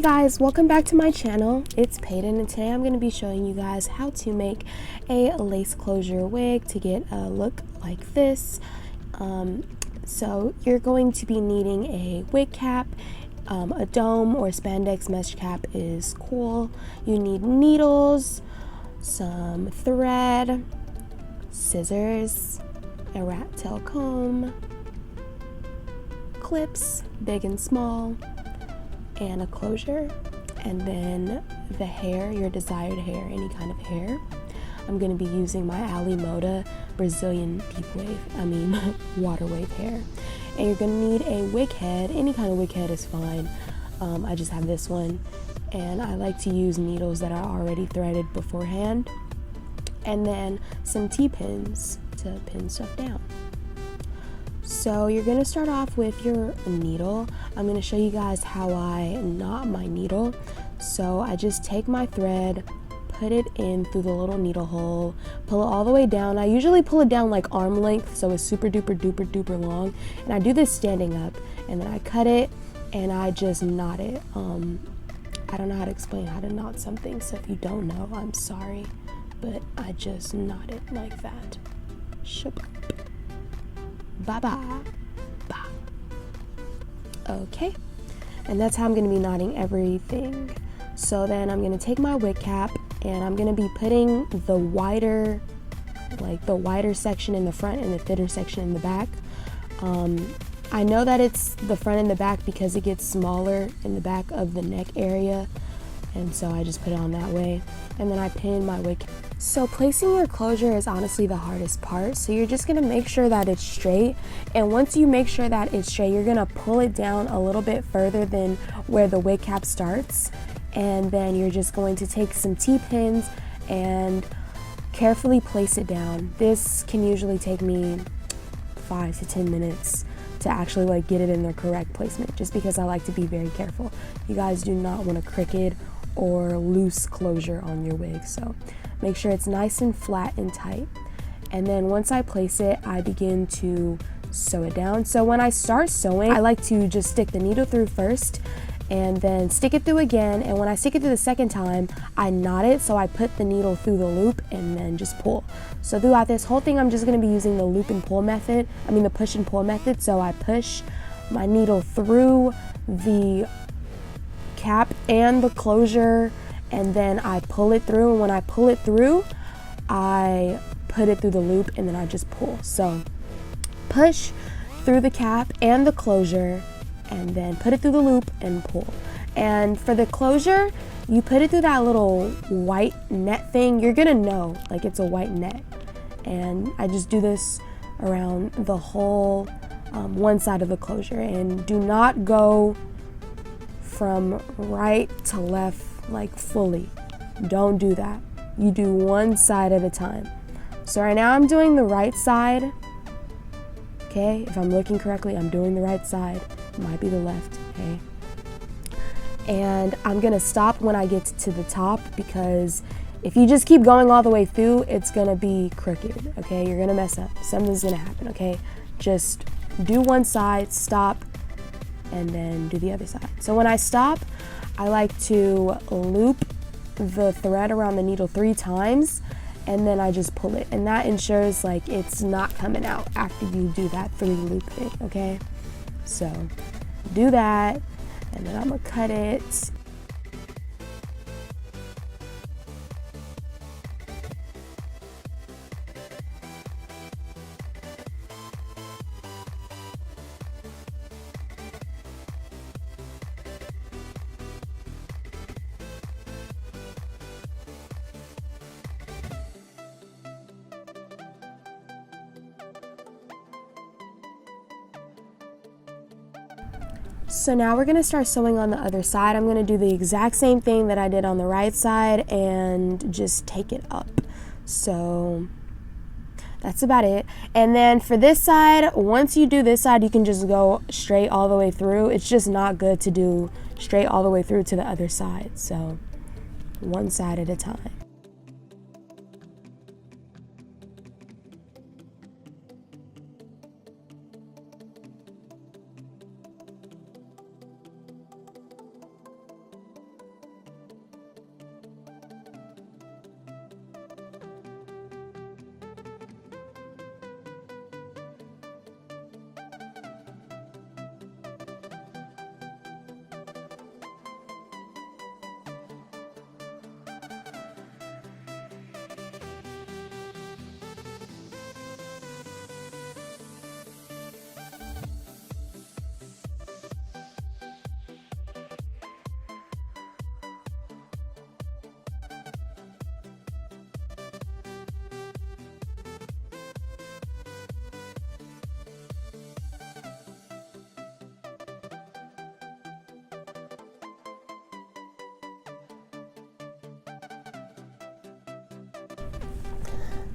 guys, welcome back to my channel. It's Payton, and today I'm going to be showing you guys how to make a lace closure wig to get a look like this. So you're going to be needing a wig cap. A dome or spandex mesh cap is cool. You need needles, some thread, scissors, a rat tail comb, clips, big and small, and a closure, and then the hair, your desired hair, any kind of hair. I'm going to be using my Lemoda Brazilian water wave hair. And you're going to need a wig head. Any kind of wig head is fine. I just have this one, and I like to use needles that are already threaded beforehand, and then some T-pins to pin stuff down. So you're going to start off with your needle. I'm going to show you guys how I knot my needle. So I just take my thread, put it in through the little needle hole, pull it all the way down. I usually pull it down like arm length, so it's super duper long, and I do this standing up, and then I cut it and I just knot it. I don't know how to explain how to knot something, so if you don't know, I'm sorry, but I just knot it like that. Shabba. Bye-bye. Bye. Okay, and that's how I'm going to be knotting everything. So then I'm going to take my wig cap, and I'm going to be putting the wider section in the front and the thinner section in the back. I know that it's the front and the back because it gets smaller in the back of the neck area, and so I just put it on that way, and then I pin my wig cap. So placing your closure is honestly the hardest part. So you're just going to make sure that it's straight, and once you make sure that it's straight, you're going to pull it down a little bit further than where the wig cap starts, and then you're just going to take some T-pins and carefully place it down. This can usually take me 5 to 10 minutes to actually get it in the correct placement, just because I like to be very careful. You guys do not want a crooked or loose closure on your wig, so make sure it's nice and flat and tight. And then once I place it, I begin to sew it down. So when I start sewing, I like to just stick the needle through first and then stick it through again, and when I stick it through the second time, I knot it, so I put the needle through the loop and then just pull. So throughout this whole thing, I'm just going to be using the loop and pull method, the push and pull method. So I push my needle through the cap and the closure, and then I pull it through, and when I pull it through, I put it through the loop, and then I just pull. So push through the cap and the closure, and then put it through the loop and pull. And for the closure, you put it through that little white net thing. You're gonna know it's a white net, and I just do this around the whole one side of the closure, and do not go from right to left fully. Don't do that. You do one side at a time. So right now I'm doing the right side. Okay, if I'm looking correctly, I'm doing the right side. It might be the left, okay? And I'm gonna stop when I get to the top, because if you just keep going all the way through, it's gonna be crooked, okay? You're gonna mess up. Something's gonna happen, okay? Just do one side, stop, and then do the other side. So when I stop, I like to loop the thread around the needle 3 times, and then I just pull it, and that ensures it's not coming out after you do that 3 loop thing, okay? So do that, and then I'm gonna cut it. So now we're going to start sewing on the other side. I'm going to do the exact same thing that I did on the right side and just take it up. So that's about it. And then for this side, once you do this side, you can just go straight all the way through. It's just not good to do straight all the way through to the other side. So one side at a time.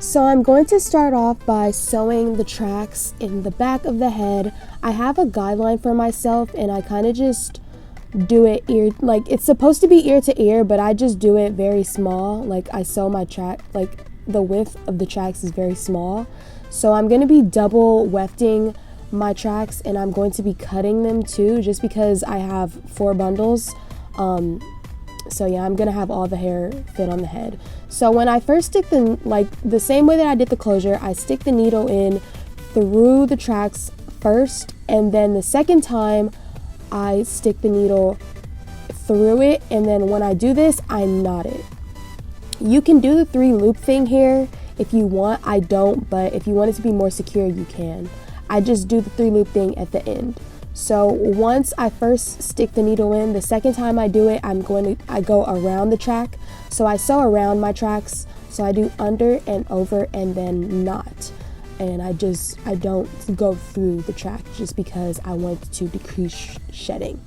So I'm going to start off by sewing the tracks in the back of the head. I have a guideline for myself and I kind of just do it ear, like it's supposed to be ear to ear, but I just do it very small. Like I sew my track, like the width of the tracks is very small. So I'm going to be double wefting my tracks and I'm going to be cutting them too, just because I have 4 bundles. So yeah, I'm gonna have all the hair fit on the head. So when I first stick the same way that I did the closure, I stick the needle in through the tracks first, and then the second time I stick the needle through it, and then when I do this, I knot it. You can do the 3 loop thing here if you want. I don't, but if you want it to be more secure, you can. I just do the 3 loop thing at the end. So once I first stick the needle in, the second time I do it, I go around the track. So I sew around my tracks. So I do under and over and then knot. And I don't go through the track just because I want to decrease shedding.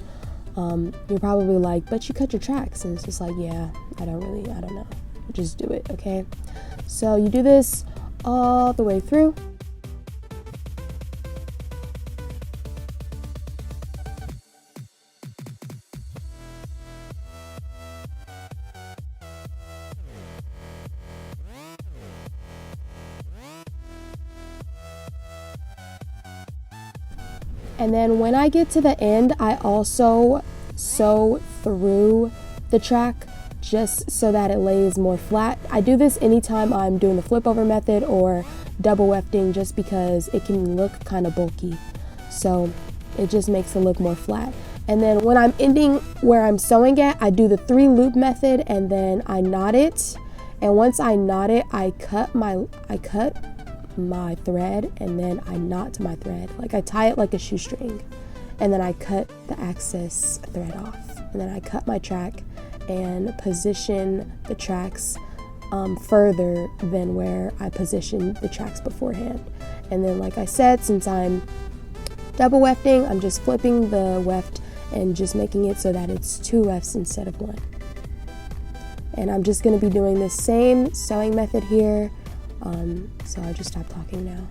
You're probably like, but you cut your tracks. And it's just like, yeah, I don't know. Just do it, okay? So you do this all the way through. And then when I get to the end, I also sew through the track just so that it lays more flat. I do this anytime I'm doing the flip over method or double wefting, just because it can look kind of bulky. So it just makes it look more flat. And then when I'm ending where I'm sewing at, I do the 3 loop method and then I knot it. And once I knot it, I cut my thread and then I knot my thread. Like I tie it like a shoestring and then I cut the excess thread off. And then I cut my track and position the tracks further than where I positioned the tracks beforehand. And then like I said, since I'm double wefting, I'm just flipping the weft and just making it so that it's 2 wefts instead of 1. And I'm just going to be doing the same sewing method here. So I'll just stop talking now.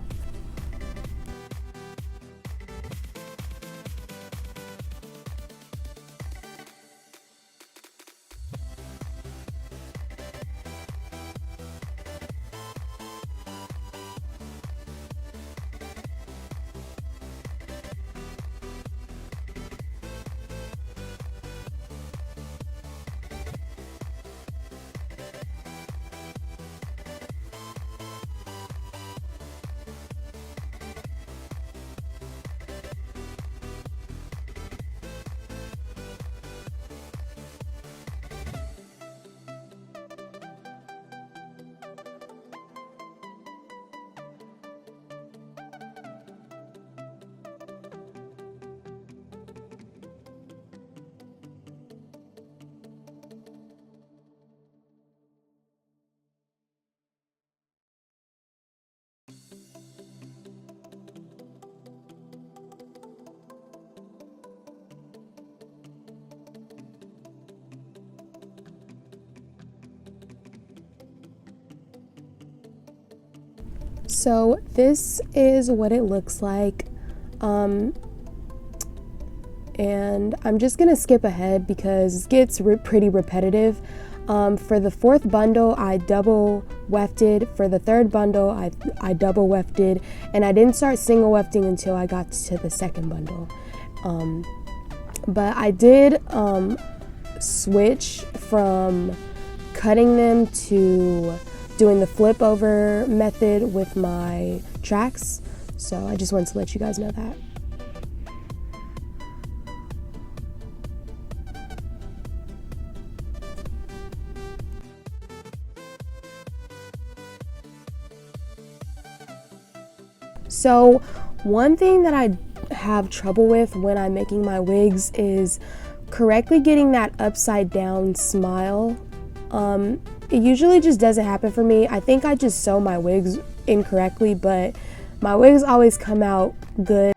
So this is what it looks like, and I'm just gonna skip ahead because it gets pretty repetitive. For the 4th bundle, I double wefted. For the 3rd bundle, I double wefted, and I didn't start single wefting until I got to the 2nd bundle. But I did switch from cutting them to doing the flip over method with my tracks. So I just wanted to let you guys know that. So one thing that I have trouble with when I'm making my wigs is correctly getting that upside down smile. It usually just doesn't happen for me. I think I just sew my wigs incorrectly, but my wigs always come out good.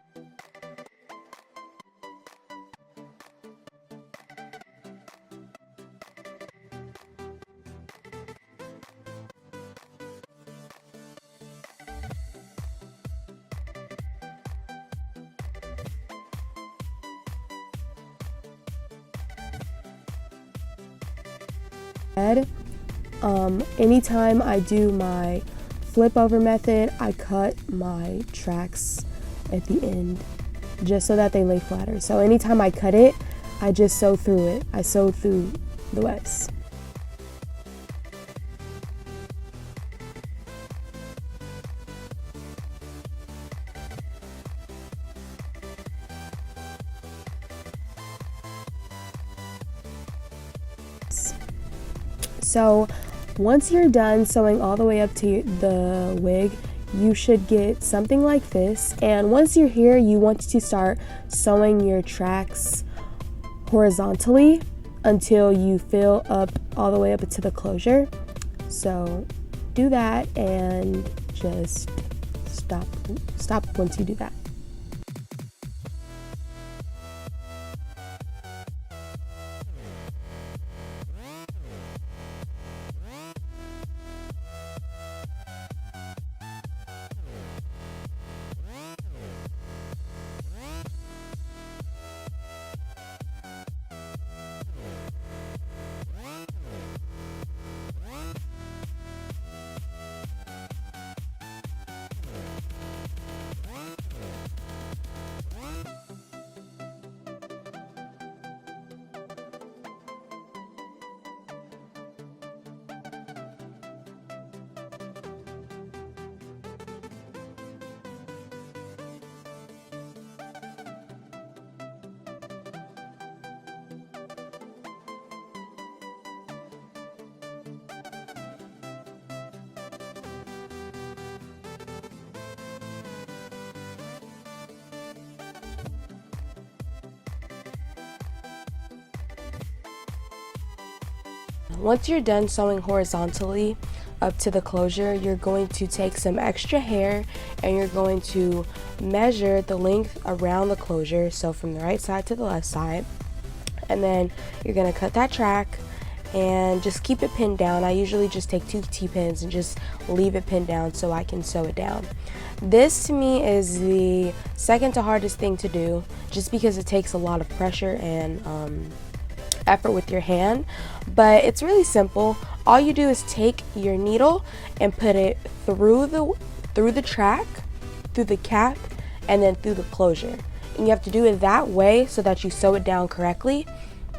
Anytime I do my flip over method, I cut my tracks at the end just so that they lay flatter. So anytime I cut it, I just sew through it. I sew through the wefts. So once you're done sewing all the way up to the wig, you should get something like this. And once you're here, you want to start sewing your tracks horizontally until you fill up all the way up to the closure. So do that and just stop once you do that. Once you're done sewing horizontally up to the closure, you're going to take some extra hair and you're going to measure the length around the closure, so from the right side to the left side, and then you're going to cut that track and just keep it pinned down. I usually just take 2 T-pins and just leave it pinned down so I can sew it down. This to me is the second to hardest thing to do, just because it takes a lot of pressure and effort with your hand, but it's really simple. All you do is take your needle and put it through the track, through the cap, and then through the closure. And you have to do it that way so that you sew it down correctly,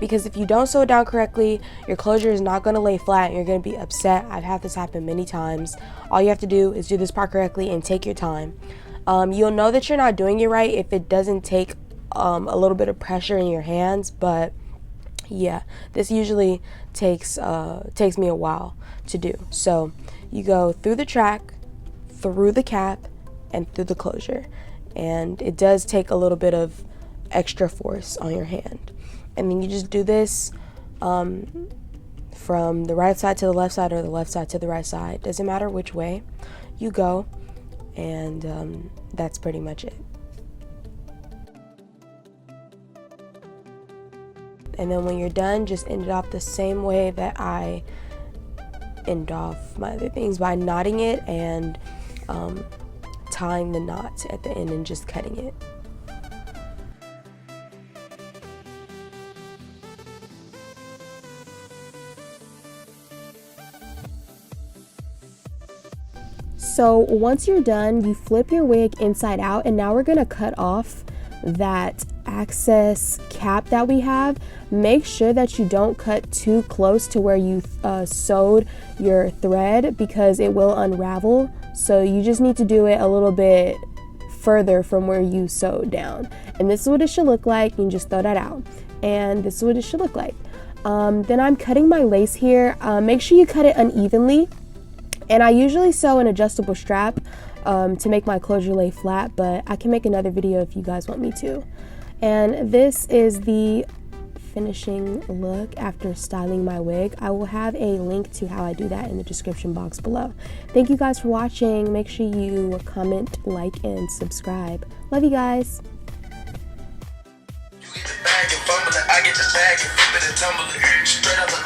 because if you don't sew it down correctly, your closure is not going to lay flat and you're going to be upset. I've had this happen many times. All you have to do is do this part correctly and take your time. You'll know that you're not doing it right if it doesn't take a little bit of pressure in your hands, but yeah, this usually takes me a while to do. So you go through the track, through the cap, and through the closure, and it does take a little bit of extra force on your hand. And then you just do this from the right side to the left side or the left side to the right side. Doesn't matter which way you go, and that's pretty much it. And then when you're done, just end it off the same way that I end off my other things, by knotting it and tying the knot at the end and just cutting it. So once you're done, you flip your wig inside out, and now we're gonna cut off that excess cap that we have. Make sure that you don't cut too close to where you sewed your thread, because it will unravel. So you just need to do it a little bit further from where you sewed down. And this is what it should look like. You can just throw that out, and this is what it should look like. Then I'm cutting my lace here. Make sure you cut it unevenly, and I usually sew an adjustable strap to make my closure lay flat, but I can make another video if you guys want me to. And this is the finishing look after styling my wig. I will have a link to how I do that in the description box below. Thank you guys for watching. Make sure you comment, like, and subscribe. Love you guys. You get the bag and fumble it, I get the bag and flip it and tumble it. Straight up the